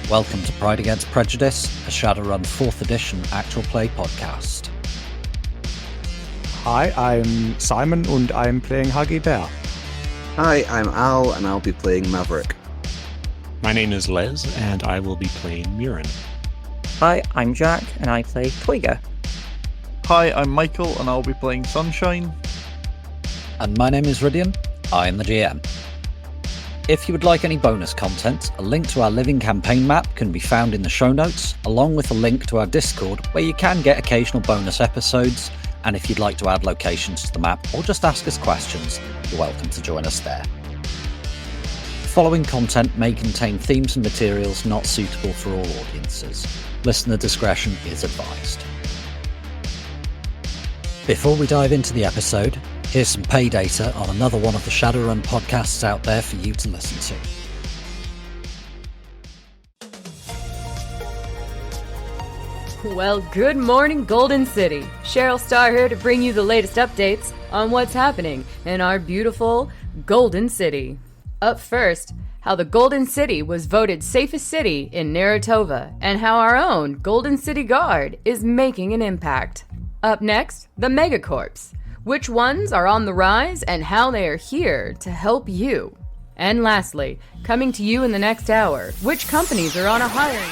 Welcome to Pride Against Prejudice, a Shadowrun 4th edition actual play podcast. Hi, I'm Simon and I'm playing Huggy Bear. Hi, I'm Al and I'll be playing Maverick. My name is Les and I will be playing Murin. Hi, I'm Jack and I play Toyga. Hi, I'm Michael and I'll be playing Sunshine. And my name is Rhydian, I am the GM. If you would like any bonus content, a link to our living campaign map can be found in the show notes, along with a link to our Discord where you can get occasional bonus episodes, and if you'd like to add locations to the map or just ask us questions, you're welcome to join us there. The following content may contain themes and materials not suitable for all audiences. Listener discretion is advised. Before we dive into the episode, here's some pay data on another one of the Shadowrun podcasts out there for you to listen to. Well, good morning, Golden City. Cheryl Starr here to bring you the latest updates on what's happening in our beautiful Golden City. Up first, how the Golden City was voted safest city in Narratova, and how our own Golden City Guard is making an impact. Up next, the Megacorps. Which ones are on the rise and how they are here to help you. And lastly, coming to you in the next hour, which companies are on a hiring...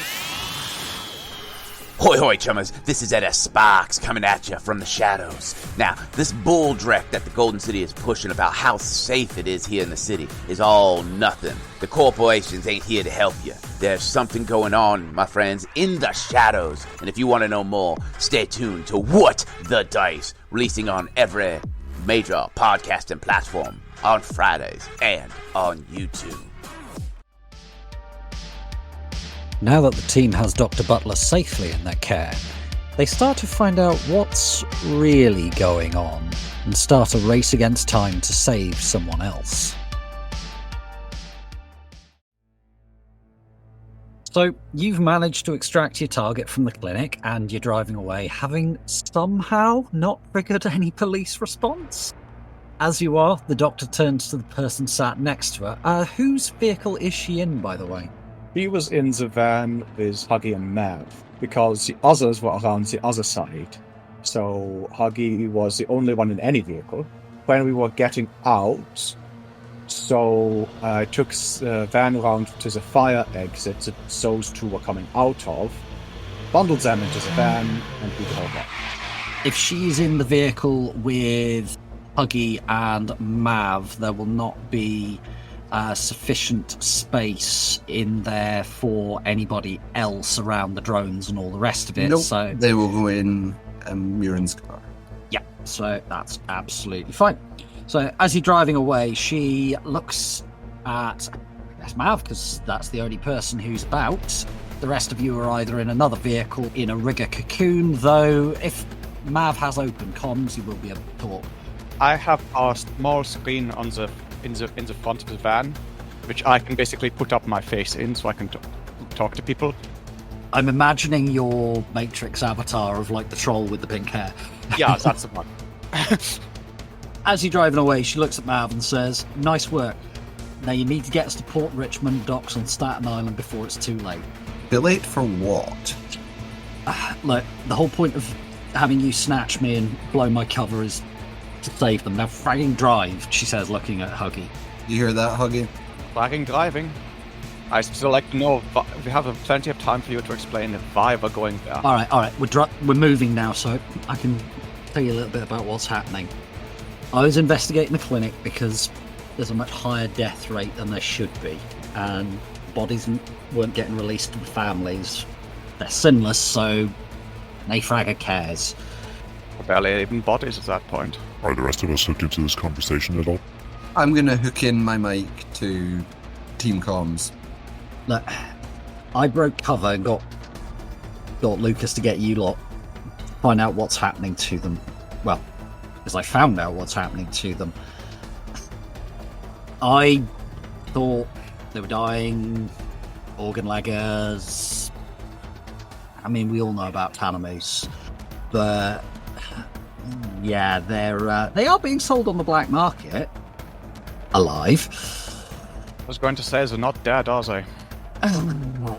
Hoi hoi, chummers, this is Edda Sparks coming at you from the shadows. Now, this bull dreck that the Golden City is pushing about how safe it is here in the city is all nothing. The corporations ain't here to help you. There's something going on, my friends, in the shadows. And if you want to know more, stay tuned to What the Dice, releasing on every major podcasting platform on Fridays and on YouTube. Now that the team has Dr Butler safely in their care, they start to find out what's really going on and start a race against time to save someone else. So, you've managed to extract your target from the clinic and you're driving away, having somehow not triggered any police response. As you are, the doctor turns to the person sat next to her. Whose vehicle is she in, by the way? He was in the van with Huggy and Mav, because the others were around the other side. So Huggy was the only one in any vehicle. When we were getting out, so I took the van around to the fire exit that those two were coming out of, bundled them into the van, and we drove off. If she's in the vehicle with Huggy and Mav, there will not be sufficient space in there for anybody else around the drones and all the rest of it. Nope, so they will go in Murin's car. Yeah, so that's absolutely fine. So as you're driving away, she looks at, I guess, Mav, because that's the only person who's about. The rest of you are either in another vehicle in a rigger cocoon, though if Mav has open comms, you will be able to talk. I have a small screen on the in the front of the van, which I can basically put up my face in so I can talk to people. I'm imagining your Matrix avatar of like the troll with the pink hair. Yeah, that's the one. As you're driving away, she looks at Mav and says, "Nice work. Now you need to get us to Port Richmond docks on Staten Island before it's too late." Too late for what? Look, the whole point of having you snatch me and blow my cover is to save them. Now fragging drive, she says, looking at Huggy. You hear that, Huggy? Flagging driving. I still like to know, we have plenty of time for you to explain why we're going there. All right, we're moving now, so I can tell you a little bit about what's happening. I was investigating the clinic because there's a much higher death rate than there should be, and bodies weren't getting released to the families. They're sinless, so no fragger cares. Barely even bodies at that point. Are the rest of us hooked into this conversation at all? I'm going to hook in my mic to team comms. Look, I broke cover and got Lucas to get you lot, find out what's happening to them. Well, as I found out what's happening to them. I thought they were dying, organ leggers. I mean, we all know about Tanamus, but yeah, they are being sold on the black market, alive. I was going to say they're not dead, are they?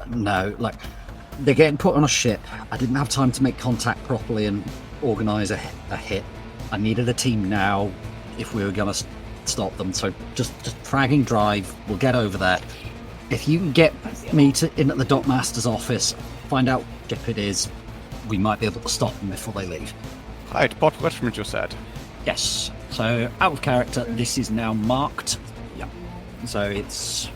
No, like, they're getting put on a ship. I didn't have time to make contact properly and organise a hit. I needed a team now if we were going to stop them, so just fragging drive, we'll get over there. If you can get me in at the dockmaster's office, find out what ship it is, we might be able to stop them before they leave. Right, what regiment you said? Yes, so out of character, this is now marked. Yeah, so it's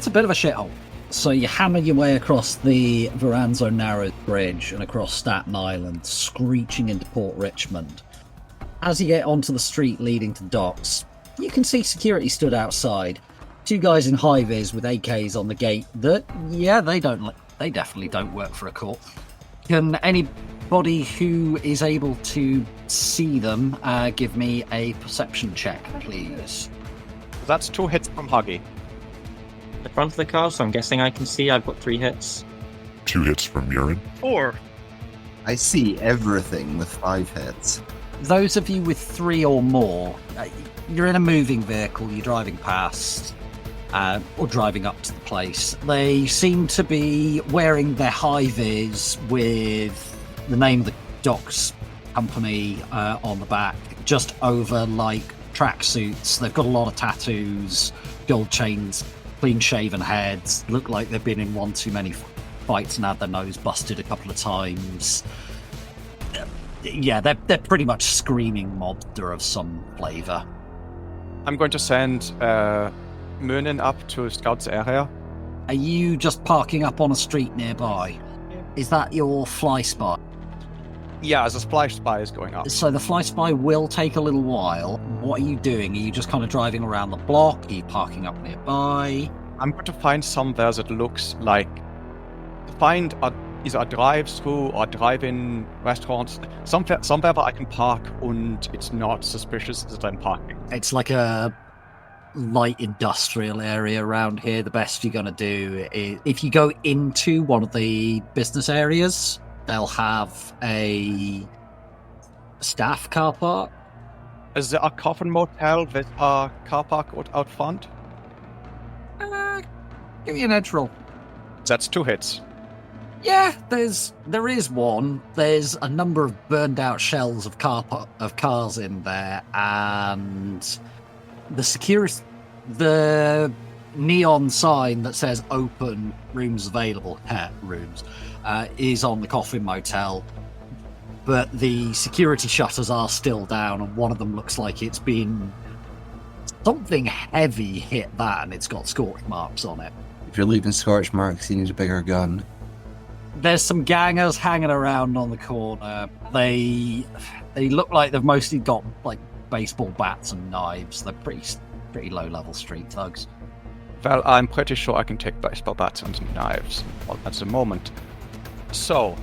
a bit of a shithole. So you hammer your way across the Verranzo Narrows Bridge and across Staten Island, screeching into Port Richmond. As you get onto the street leading to docks, you can see security stood outside. Two guys in high-vis with AKs on the gate that, yeah, they definitely don't work for a court. Can anybody who is able to see them give me a perception check, please? That's 2 hits from Huggy. The front of the car, so I'm guessing I can see. I've got 3 hits. 2 hits from Murin. 4. I see everything with 5 hits. Those of you with 3 or more, you're in a moving vehicle, you're driving past, or driving up to the place. They seem to be wearing their high-vis with the name of the docks company on the back, just over, like, tracksuits. They've got a lot of tattoos, gold chains, clean-shaven heads, look like they've been in one too many fights and had their nose busted a couple of times. Yeah, they're pretty much screaming mobster of some flavour. I'm going to send Merlin up to scout the area. Are you just parking up on a street nearby? Is that your fly spy? Yeah, the splash spy is going up. So the fly spy will take a little while. What are you doing? Are you just kind of driving around the block? Are you parking up nearby? I'm going to find somewhere that looks like... either a drive-through or drive-in restaurants. Somewhere where I can park and it's not suspicious that I'm parking. It's like a light industrial area around here. The best you're going to do is... if you go into one of the business areas, they'll have a staff car park. Is there a coffin motel with a car park out front? Give me an edge roll. That's 2 hits. Yeah, there is one. There's a number of burned out shells of cars in there, and the neon sign that says "Open Rooms Available" is on the coffin motel, but the security shutters are still down, and one of them looks like it's been something heavy hit that, and it's got scorch marks on it. If you're leaving scorch marks, you need a bigger gun. There's some gangers hanging around on the corner. They look like they've mostly got like baseball bats and knives. They're pretty low-level street thugs. Well, I'm pretty sure I can take baseball bats and knives at the moment. So,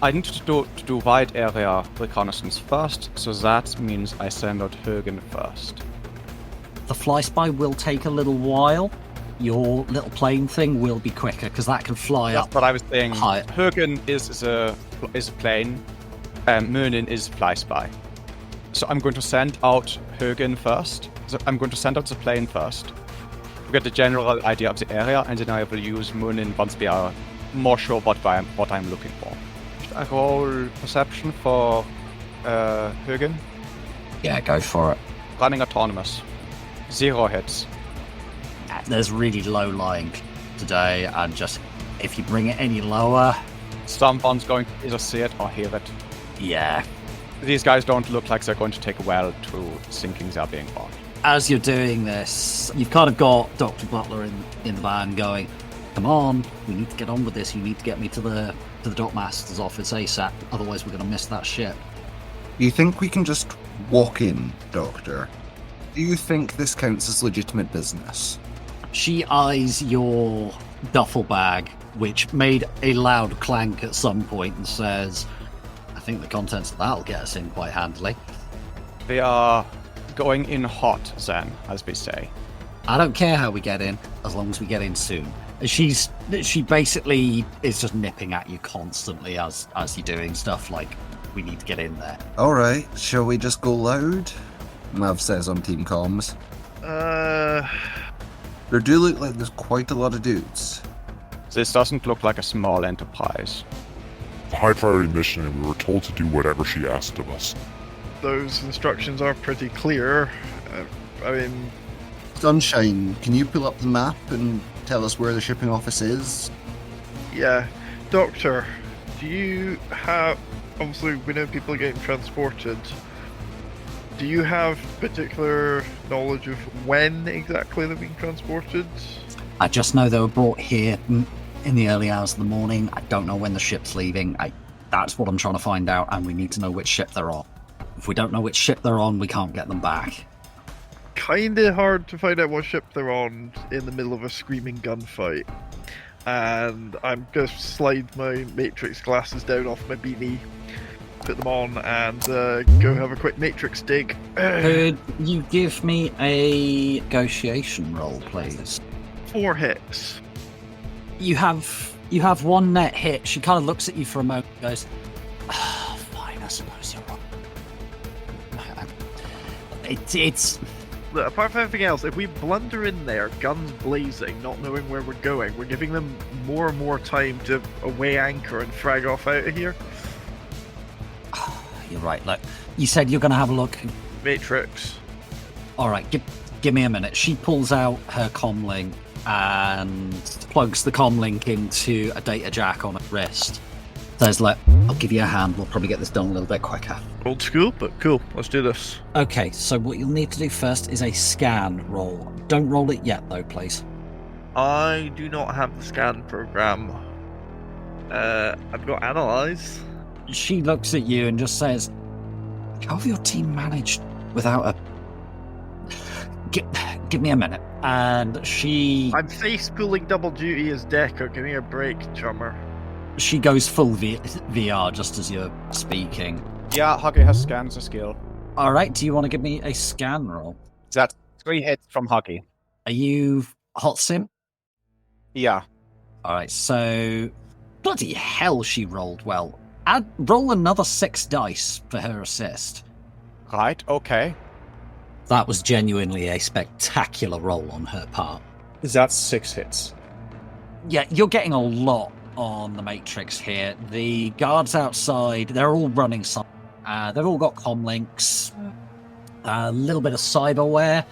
I need to do wide area reconnaissance first, so that means I send out Högen first. The fly spy will take a little while. Your little plane thing will be quicker because that can fly up. That's what I was saying. High. Högen is a plane, and Merlin is fly spy. So I'm going to send out Högen first. So I'm going to send out the plane first to get the general idea of the area, and then I will use Merlin once we are more sure what I'm looking for. Should I roll perception for Högen? Yeah, go for it. Running autonomous. 0 hits. There's really low lying today, and just if you bring it any lower, someone's going to either see it or hear it. Yeah. These guys don't look like they're going to take well to thinking they're being bought. As you're doing this, you've kind of got Dr. Butler in the van going, come on, we need to get on with this. You need to get me to the dockmaster's office ASAP, otherwise we're going to miss that ship. Do you think we can just walk in, Doctor? Do you think this counts as legitimate business? She eyes your duffel bag, which made a loud clank at some point, and says, I think the contents of that'll get us in quite handily. We are going in hot, then, as we say. I don't care how we get in, as long as we get in soon. She basically is just nipping at you constantly as you're doing stuff like, we need to get in there. Alright, shall we just go loud? Mav says on team comms. Uh... There do look like there's quite a lot of dudes. This doesn't look like a small enterprise. A high priority mission, and we were told to do whatever she asked of us. Those instructions are pretty clear. I mean, Sunshine, can you pull up the map and tell us where the shipping office is? yeah. Doctor, do you have... Obviously, we know people are getting transported. Do you have particular knowledge of when exactly they're being transported? I just know they were brought here in the early hours of the morning. I don't know when the ship's leaving. That's what I'm trying to find out, and we need to know which ship they're on. If we don't know which ship they're on, we can't get them back. Kinda hard to find out what ship they're on in the middle of a screaming gunfight. And I'm going to slide my matrix glasses down off my beanie, put them on, and go have a quick matrix dig. Could you give me a negotiation roll, please? 4 hits. You have one net hit. She kind of looks at you for a moment and goes, fine, I suppose you're wrong. It's Look, apart from everything else, if we blunder in there, guns blazing, not knowing where we're going, we're giving them more and more time to away anchor and frag off out of here. You're right. Look, you said you're going to have a look. Matrix. All right, give me a minute. She pulls out her comlink and plugs the comlink into a data jack on her wrist. Says, look, I'll give you a hand. We'll probably get this done a little bit quicker. Old school, but cool. Let's do this. Okay, so what you'll need to do first is a scan roll. Don't roll it yet, though, please. I do not have the scan program. I've got analyze. She looks at you and just says, how have your team managed without a... Give me a minute. And she... I'm face pulling double duty as Decker. Give me a break, chummer. She goes full VR just as you're speaking. Yeah, Huggy has scans a skill. All right, do you want to give me a scan roll? That's 3 hits from Huggy. Are you hot sim? Yeah. All right, so... Bloody hell, she rolled well. I'd roll another 6 dice for her assist. Right, okay. That was genuinely a spectacular roll on her part. That's 6 hits. Yeah, you're getting a lot on the Matrix here. The guards outside, they're all running something. They've all got comlinks, a little bit of cyberware.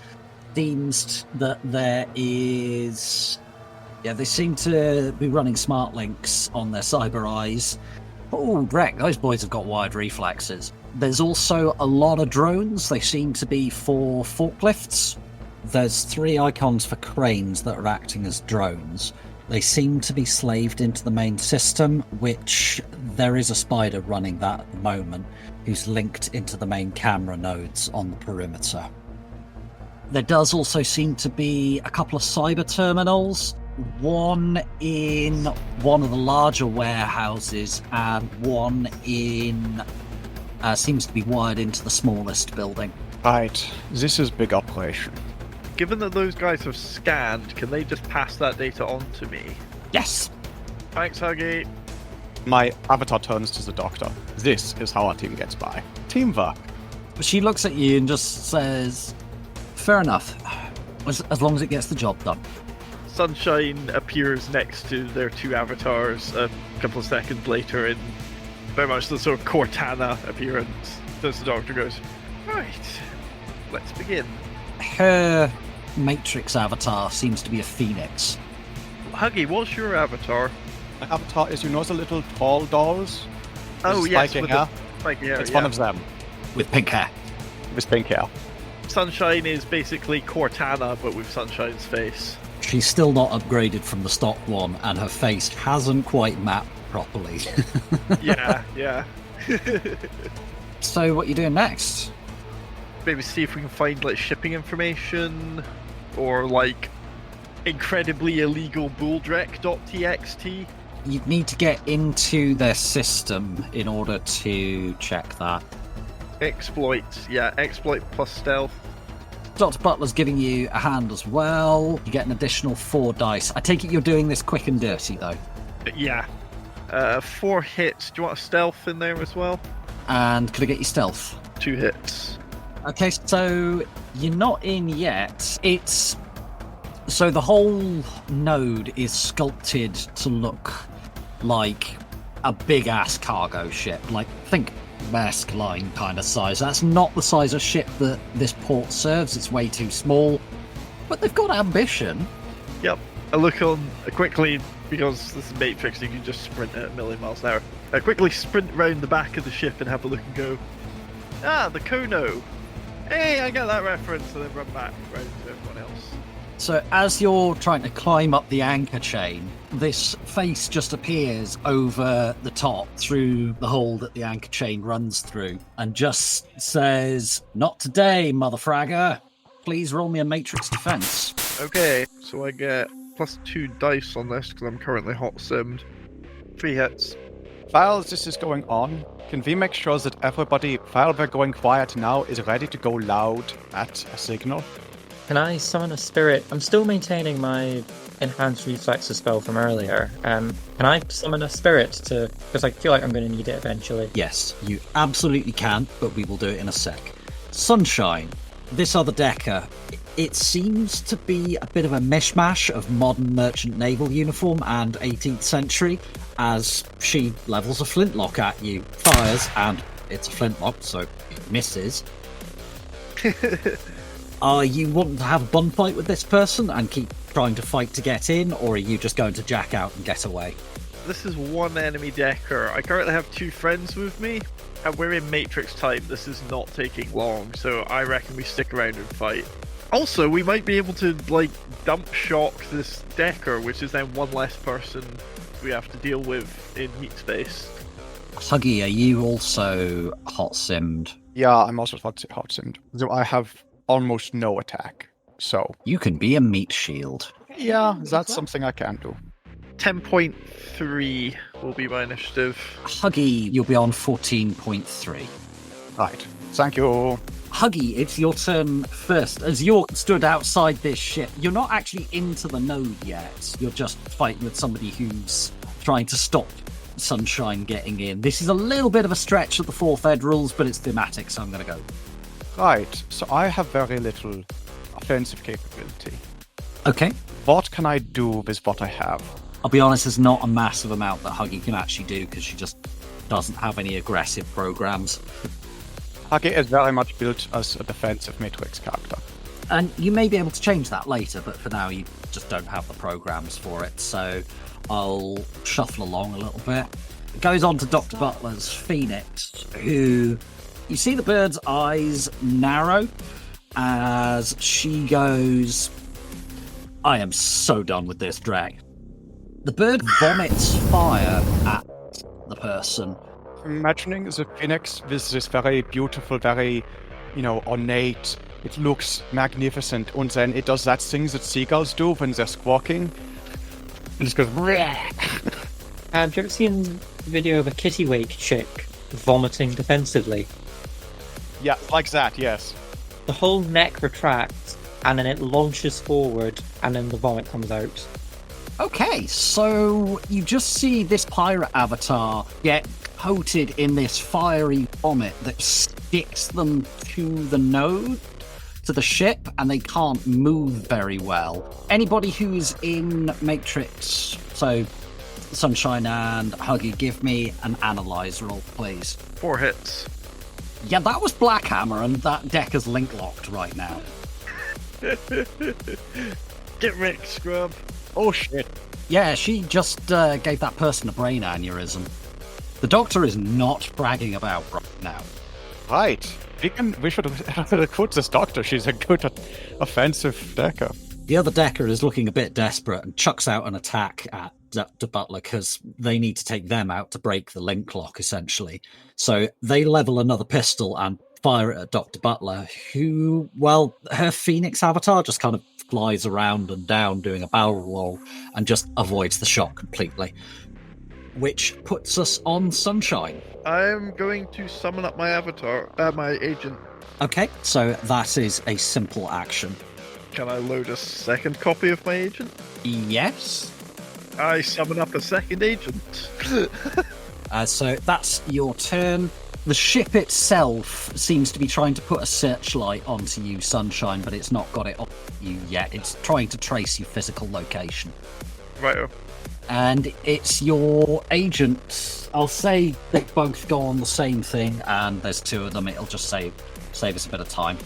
Seems that there is... Yeah, they seem to be running smart links on their cyber eyes. Oh, Breck, those boys have got wide reflexes. There's also a lot of drones. They seem to be for forklifts. There's 3 icons for cranes that are acting as drones. They seem to be slaved into the main system, which there is a spider running that at the moment, who's linked into the main camera nodes on the perimeter. There does also seem to be a couple of cyber terminals, one in one of the larger warehouses and one in seems to be wired into the smallest building. Right, this is big operation. Given that those guys have scanned, can they just pass that data on to me? Yes. Thanks, Huggy. My avatar turns to the doctor. This is how our team gets by. Teamwork. She looks at you and just says, fair enough, as long as it gets the job done. Sunshine appears next to their 2 avatars a couple of seconds later in very much the sort of Cortana appearance. As the doctor goes, right, let's begin. Her Matrix avatar seems to be a phoenix. Huggy, what's your avatar? My avatar is, the little tall dolls? Oh, with yes, spiky with hair? the spiky hair. It's one of them. With pink hair. With pink hair. Sunshine is basically Cortana, but with Sunshine's face. She's still not upgraded from the stock one, and her face hasn't quite mapped properly. Yeah. So, what are you doing next? Maybe see if we can find like shipping information or like incredibly illegal bulldrek.txt. You'd need to get into their system in order to check that. Exploit plus stealth. Dr. Butler's giving you a hand as well. You get an additional 4 dice. I take it you're doing this quick and dirty, though. Yeah. 4 hits. Do you want a stealth in there as well? And could I get you stealth? 2 hits. Okay, so you're not in yet. It's So the whole node is sculpted to look like a big-ass cargo ship. Like, think Maersk Line kind of size. That's not the size of ship that this port serves. It's way too small. But they've got ambition. Yep. I look on quickly, because this is Matrix, you can just sprint at 1,000,000 miles an hour. I quickly sprint around the back of the ship and have a look and go, ah, the Kono. Hey, I get that reference, and then run back round to everyone else. So as you're trying to climb up the anchor chain, this face just appears over the top through the hole that the anchor chain runs through and just says, "Not today, motherfragger. Please roll me a matrix defense." Okay, so I get +2 dice on this because I'm currently hot simmed. 3 hits. While this is going on, can we make sure that everybody, while we're going quiet now, is ready to go loud at a signal? Can I summon a spirit? I'm still maintaining my enhanced reflexes spell from earlier. Can I summon a spirit to... Because I feel like I'm going to need it eventually. Yes, you absolutely can, but we will do it in a sec. Sunshine, this other decker, it seems to be a bit of a mishmash of modern merchant naval uniform and 18th century, as she levels a flintlock at you, fires, and it's a flintlock, so it misses. Are you wanting to have a gunfight with this person and keep trying to fight to get in, or are you just going to jack out and get away? This is one enemy decker. I currently have 2 friends with me, and we're in Matrix time. This is not taking long, so I reckon we stick around and fight. Also, we might be able to, like, dump shock this decker, which is then one less person we have to deal with in meat space. Huggy, are you also hot simmed? Yeah, I'm also hot simmed. So I have almost no attack. So You can be a meat shield. yeah, that's something I can do. 10.3 will be my initiative. Huggy, you'll be on 14.3. Right. Thank you. Huggy, it's your turn first. As you're stood outside this ship, you're not actually into the node yet. You're just fighting with somebody who's trying to stop Sunshine getting in. This is a little bit of a stretch of the 4 Federals, but it's thematic, so I'm going to go. Right. So I have very little offensive capability. Okay. What can I do with what I have? I'll be honest, there's not a massive amount that Huggy can actually do because she just doesn't have any aggressive programs. Huggy is very much built as a defensive Matrix character. And you may be able to change that later, but for now you just don't have the programs for it, so I'll shuffle along a little bit. It goes on to Dr. Butler's Phoenix, who... You see the bird's eyes narrow as she goes, "I am so done with this drag." The bird vomits fire at the person. Imagining the phoenix with this very beautiful, very, ornate, it looks magnificent, and then it does that thing that seagulls do when they're squawking. It just goes, Have you ever seen the video of a kitty-wake chick vomiting defensively? yeah, like that, yes. The whole neck retracts, and then it launches forward, and then the vomit comes out. Okay, so you just see this pirate avatar get coated in this fiery vomit that sticks them to the node, to the ship, and they can't move very well. Anybody who's in Matrix, so Sunshine and Huggy, give me an analyze roll, please. 4 hits. Yeah, that was Black Hammer, and that deck is link locked right now. Get wrecked, scrub. Oh shit. Yeah, she just gave that person a brain aneurysm. The doctor is not bragging about right now. Right. We should recruit this doctor. She's a good offensive decker. The other decker is looking a bit desperate and chucks out an attack at Dr. Butler because they need to take them out to break the link lock, essentially. So they level another pistol and fire it at Dr. Butler, who, well, her Phoenix avatar just kind of flies around and down doing a barrel roll and just avoids the shot completely. Which puts us on Sunshine. I'm going to summon up my avatar, my agent. Okay, so that is a simple action. Can I load a second copy of my agent? Yes. I summon up a second agent. So that's your turn. The ship itself seems to be trying to put a searchlight onto you, Sunshine, but it's not got it on you yet. It's trying to trace your physical location. Right. And it's your agent. I'll say they both go on the same thing, and there's two of them. It'll just save us a bit of time.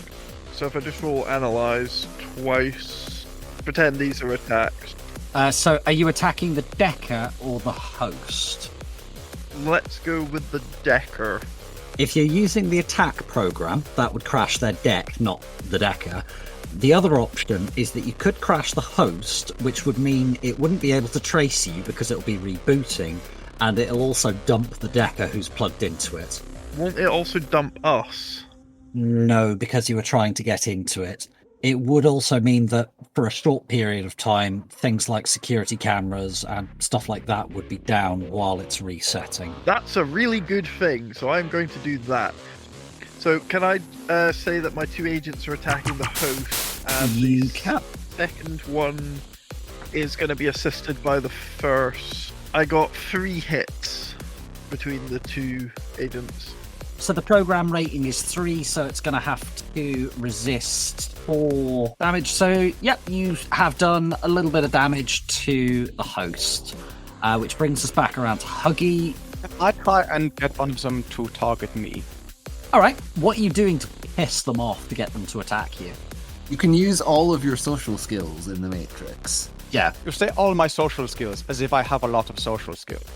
So if I just roll analyze twice, pretend these are attacks. So are you attacking the Decker or the host? Let's go with the Decker. If you're using the attack program, that would crash their deck, not the Decker. The other option is that you could crash the host, which would mean it wouldn't be able to trace you because it'll be rebooting, and it'll also dump the Decker who's plugged into it. Won't it also dump us? No, because you were trying to get into it. It would also mean that for a short period of time, things like security cameras and stuff like that would be down while it's resetting. That's a really good thing, so I'm going to do that. So can I say that my two agents are attacking the host, and You the can. second one is going to be assisted by the first? I got 3 hits between the two agents. So the program rating is 3, so it's going to have to resist 4 damage. So, yep, you have done a little bit of damage to the host, which brings us back around to Huggy. I try and get one of them to target me. All right, what are you doing to piss them off to get them to attack you? You can use all of your social skills in the Matrix. Yeah. You say all my social skills, as if I have a lot of social skills.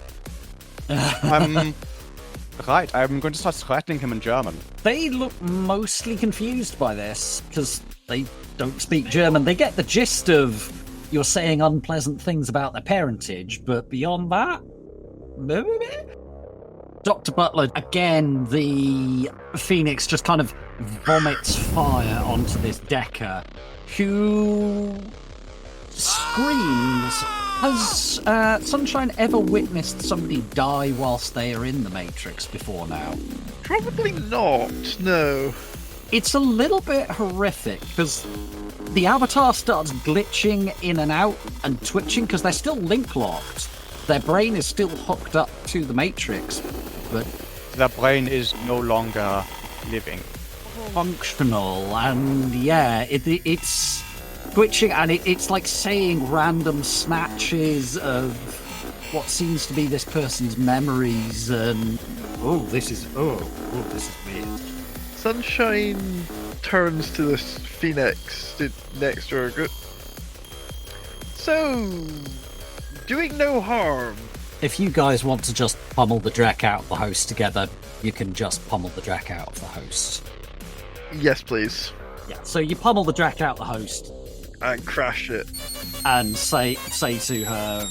Right, I'm going to start threatening him in German. They look mostly confused by this because they don't speak German. They get the gist of you're saying unpleasant things about their parentage, but beyond that, Dr. Butler, again, the Phoenix just kind of vomits fire onto this Decker, who screams. Has Sunshine ever witnessed somebody die whilst they are in the Matrix before now? Probably not, no. It's a little bit horrific because the avatar starts glitching in and out and twitching because they're still link locked. Their brain is still hooked up to the Matrix, but The brain is no longer living. functional, and yeah, it's twitching, and it's like saying random snatches of what seems to be this person's memories, and this is weird. Sunshine turns to this Phoenix stood next to her. So, doing no harm. If you guys want to just pummel the Drek out of the host together, you can just pummel the Drek out of the host. Yes, please. Yeah, so you pummel the Drek out of the host And crash it. and say to her,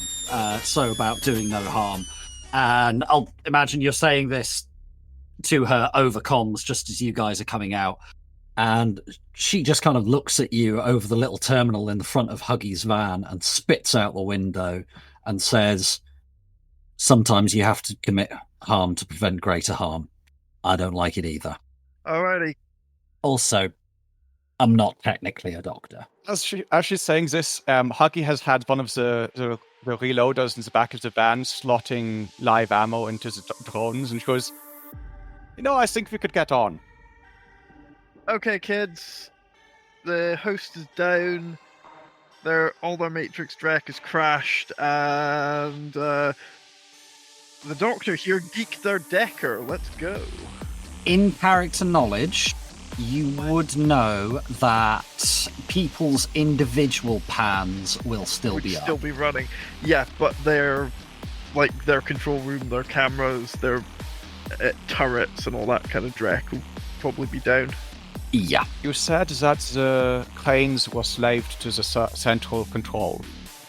so about doing no harm. And I'll imagine you're saying this to her over comms just as you guys are coming out. And she just kind of looks at you over the little terminal in the front of Huggy's van and spits out the window and says, sometimes you have to commit harm to prevent greater harm. I don't like it either. Alrighty. Also, I'm not technically a doctor. As she's saying this, Huggy has had one of the reloaders in the back of the van slotting live ammo into the drones, and she goes, I think we could get on. Okay, kids. The host is down. All their Matrix Drek is crashed, and the doctor here geeked their Decker. Let's go. In character knowledge, you would know that people's individual pans will still Would be still up. be running. Yeah, but their control room, their cameras, their turrets, and all that kind of Drek will probably be down. Yeah. You said that the cranes were slaved to the central control.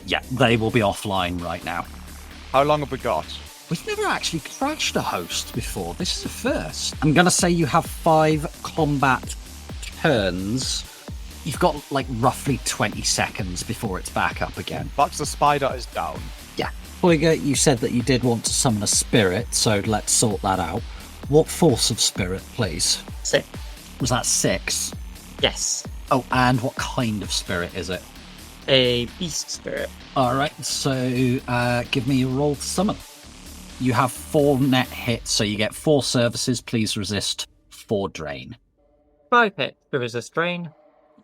Yeah, they will be offline right now. How long have we got? We've never actually crashed a host before. This is a first. I'm going to say you have 5 combat turns. You've got like roughly 20 seconds before it's back up again. But the spider is down. Yeah. Boyga, you said that you did want to summon a spirit, so let's sort that out. What force of spirit, please? 6. Was that 6? Yes. Oh, and what kind of spirit is it? A beast spirit. All right, so give me a roll to summon. You have 4 net hits, so you get 4 services. Please resist 4 drain. 5 hits to resist drain.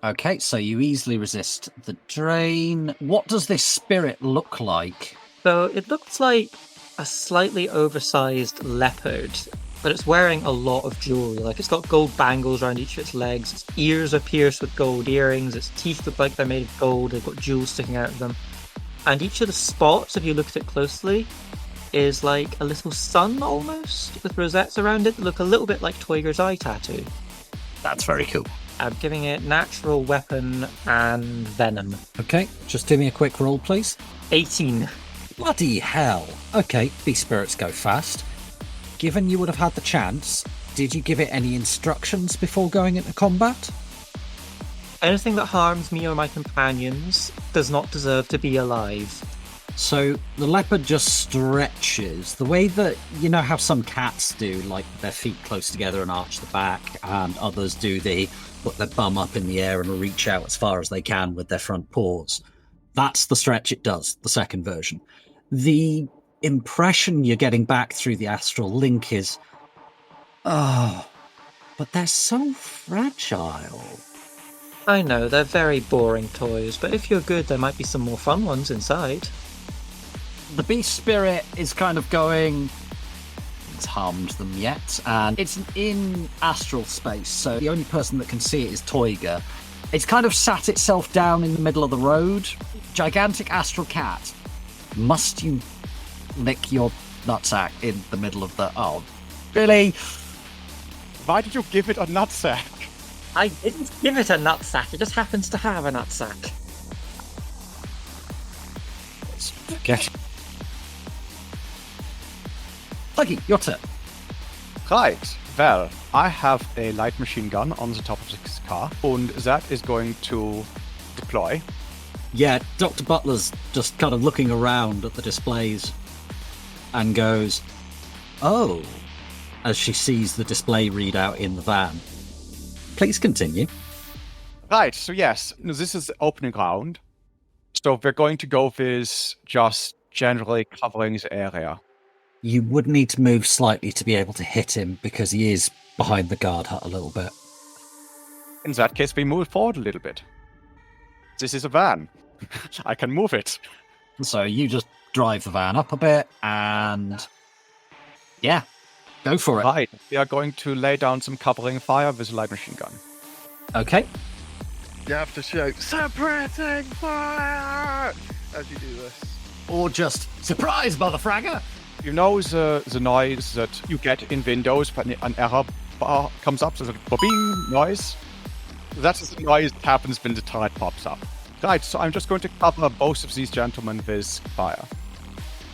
Okay, so you easily resist the drain. What does this spirit look like? So it looks like a slightly oversized leopard, but it's wearing a lot of jewelry. Like, it's got gold bangles around each of its legs. Its ears are pierced with gold earrings. Its teeth look like they're made of gold. They've got jewels sticking out of them. And each of the spots, if you look at it closely, is like a little sun almost, with rosettes around it that look a little bit like Toiger's eye tattoo. That's very cool. I'm giving it natural weapon and venom. Okay, just do me a quick roll, please. 18. Bloody hell. Okay, these spirits go fast. Given you would have had the chance, did you give it any instructions before going into combat? Anything that harms me or my companions does not deserve to be alive. So the leopard just stretches the way that, you know how some cats do, like their feet close together and arch the back, and others do the put their bum up in the air and reach out as far as they can with their front paws. That's the stretch it does, the second version. The impression you're getting back through the astral link is, oh, but they're so fragile. I know, they're very boring toys, but if you're good, there might be some more fun ones inside. The beast spirit is kind of going, it's harmed them yet, and it's in astral space, so the only person that can see it is Toiger. It's kind of sat itself down in the middle of the road. Gigantic astral cat. Must you lick your nutsack in the middle of the... Oh, really? Why did you give it a nutsack? I didn't give it a nutsack, it just happens to have a nutsack. Okay. Huggy, your turn. Right, well, I have a light machine gun on the top of this car, and that is going to deploy. Yeah, Dr. Butler's just kind of looking around at the displays and goes, oh, as she sees the display readout in the van. Please continue. Right, so yes, this is the opening round. So we're going to go with just generally covering the area. You would need to move slightly to be able to hit him because he is behind the guard hut a little bit. In that case, we move forward a little bit. This is a van. I can move it. So you just drive the van up a bit and... yeah, go for it. Right, we are going to lay down some covering fire with a light machine gun. Okay. You have to shout, "Suppressing fire!" as you do this. Or just, surprise, motherfragger! You know the noise that you get in Windows when an error bar comes up, so the boing noise? That is the noise that happens when the turret pops up. Right, so I'm just going to cover both of these gentlemen with fire.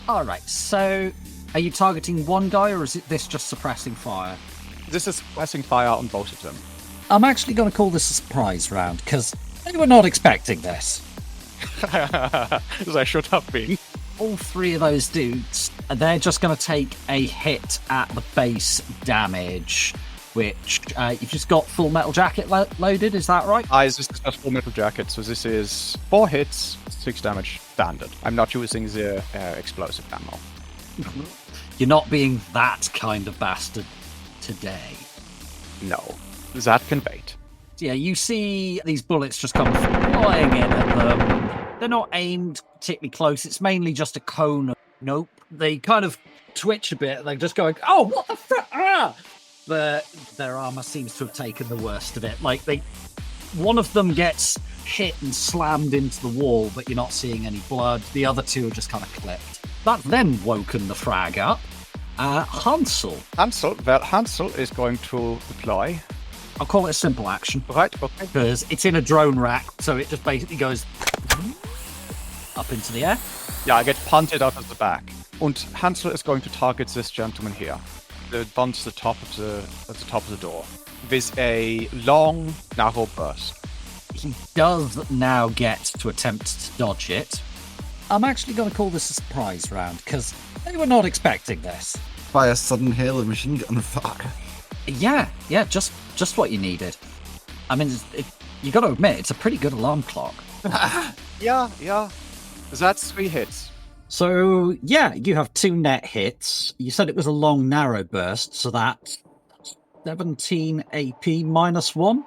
Alright, so are you targeting one guy or is this just suppressing fire? This is pressing fire on both of them. I'm actually going to call this a surprise round because they were not expecting this. As I should have been. All 3 of those dudes, they're just going to take a hit at the base damage, which you've just got full metal jacket loaded, is that right? This is just full metal jacket, so this is 4 hits, 6 damage standard. I'm not using the explosive ammo. You're not being that kind of bastard today. No, that can wait. Yeah, you see these bullets just come flying in at them. They're not aimed particularly close. It's mainly just a cone of nope. They kind of twitch a bit. They're just going, oh, what the fuck? Ah! But their armor seems to have taken the worst of it. Like, one of them gets hit and slammed into the wall, but you're not seeing any blood. The other 2 are just kind of clipped. That's then woken the frag up. Hansel. Hansel is going to deploy. I'll call it a simple action. Right, okay. Because it's in a drone rack, so it just basically goes up into the air. Yeah, I get punted out of the back. And Hansel is going to target this gentleman here. The one to the top of the door. With a long, narrow burst. He does now get to attempt to dodge it. I'm actually going to call this a surprise round, because they were not expecting this. By a sudden hail of machine gun fire. Yeah, just what you needed. I mean, you got to admit, it's a pretty good alarm clock. Yeah. That's 3 hits. So, yeah, you have 2 net hits. You said it was a long, narrow burst, so that's 17 AP -1.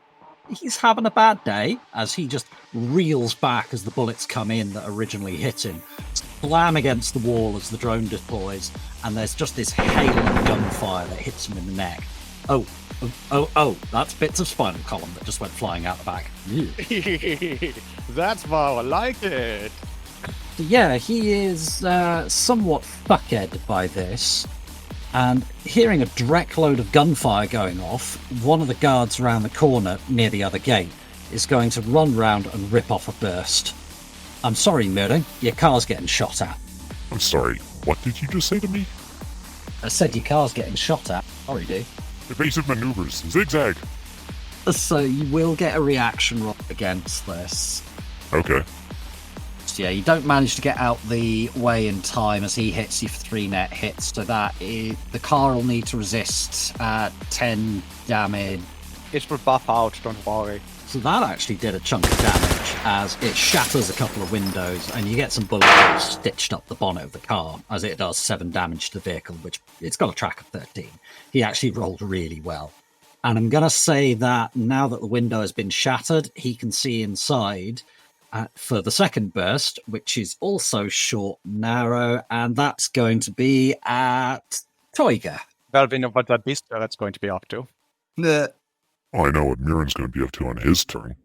He's having a bad day as he just reels back as the bullets come in that originally hit him. Slam against the wall as the drone deploys, and there's just this hail of gunfire that hits him in the neck. Oh, that's bits of spinal column that just went flying out the back. That's how I like it. So yeah, he is somewhat fuckhead by this. And hearing a direct load of gunfire going off, one of the guards around the corner near the other gate is going to run round and rip off a burst. I'm sorry, Murdo, your car's getting shot at. I'm sorry, what did you just say to me? I said your car's getting shot at. Sorry, dude. Evasive maneuvers, zigzag. So you will get a reaction roll against this. Okay. So yeah, you don't manage to get out the way in time as he hits you for 3 net hits, so the car will need to resist 10 damage. It will buff out, don't worry. So that actually did a chunk of damage as it shatters a couple of windows and you get some bullet holes stitched up the bonnet of the car as it does 7 damage to the vehicle, which it's got a track of 13. He actually rolled really well. And I'm going to say that now that the window has been shattered, he can see inside for the second burst, which is also short, narrow, and that's going to be at Toiga. Well, we know what that beast that's going to be up to. Oh, I know what Murin's going to be up to on his turn.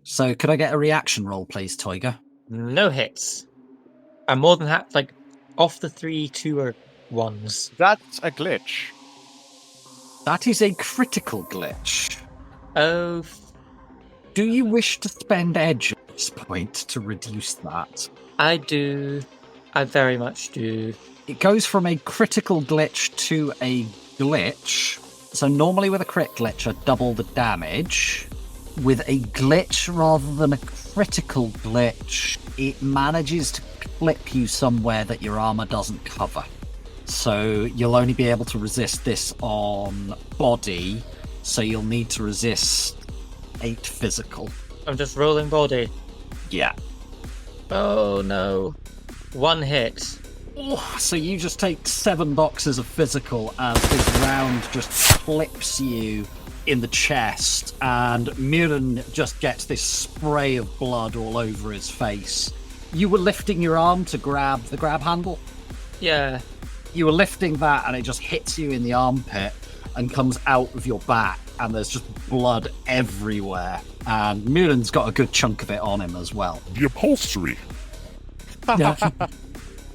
So could I get a reaction roll, please, Toiga? No hits. I'm more than happy. Like, off the 3, 2 are 1s. That's a glitch. That is a critical glitch. Oh. Do you wish to spend edge at this point to reduce that? I do. I very much do. It goes from a critical glitch to a glitch. So normally with a crit glitch, I double the damage. With a glitch rather than a critical glitch, it manages to clip you somewhere that your armor doesn't cover. So you'll only be able to resist this on body, so you'll need to resist 8 physical. I'm just rolling body. Yeah. Oh no. 1 hit. Oh, so you just take 7 boxes of physical as this round just clips you in the chest, and Murin just gets this spray of blood all over his face. You were lifting your arm to grab the grab handle? Yeah. You were lifting that and it just hits you in the armpit and comes out of your back, and there's just blood everywhere. And Murin's got a good chunk of it on him as well. The upholstery. Yeah.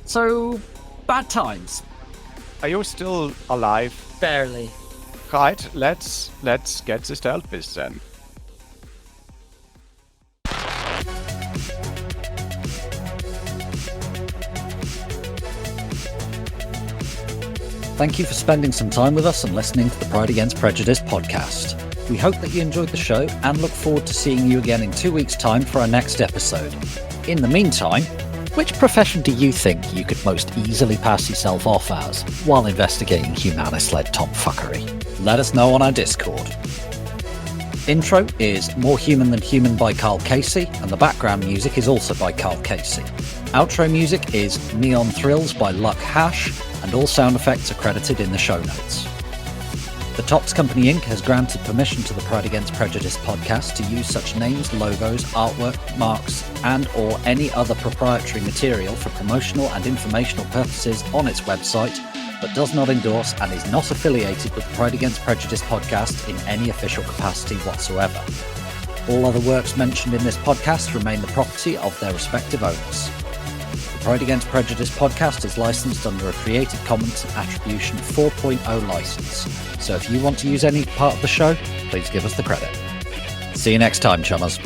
So, bad times. Are you still alive? Barely. Right, let's get the SYNOPSIS then. Thank you for spending some time with us and listening to the Pride Against Prejudice podcast. We hope that you enjoyed the show and look forward to seeing you again in 2 weeks' time for our next episode. In the meantime, which profession do you think you could most easily pass yourself off as while investigating humanist-led tomfuckery? Let us know on our Discord. Intro is More Human Than Human by Karl Casey, and the background music is also by Karl Casey. Outro music is Neon Thrills by Luck Hash, and all sound effects are credited in the show notes. The Tops Company Inc. has granted permission to the Pride Against Prejudice podcast to use such names, logos, artwork, marks, and or any other proprietary material for promotional and informational purposes on its website, but does not endorse and is not affiliated with the Pride Against Prejudice podcast in any official capacity whatsoever. All other works mentioned in this podcast remain the property of their respective owners. The Pride Against Prejudice podcast is licensed under a Creative Commons Attribution 4.0 license, so if you want to use any part of the show, please give us the credit. See you next time, chummers.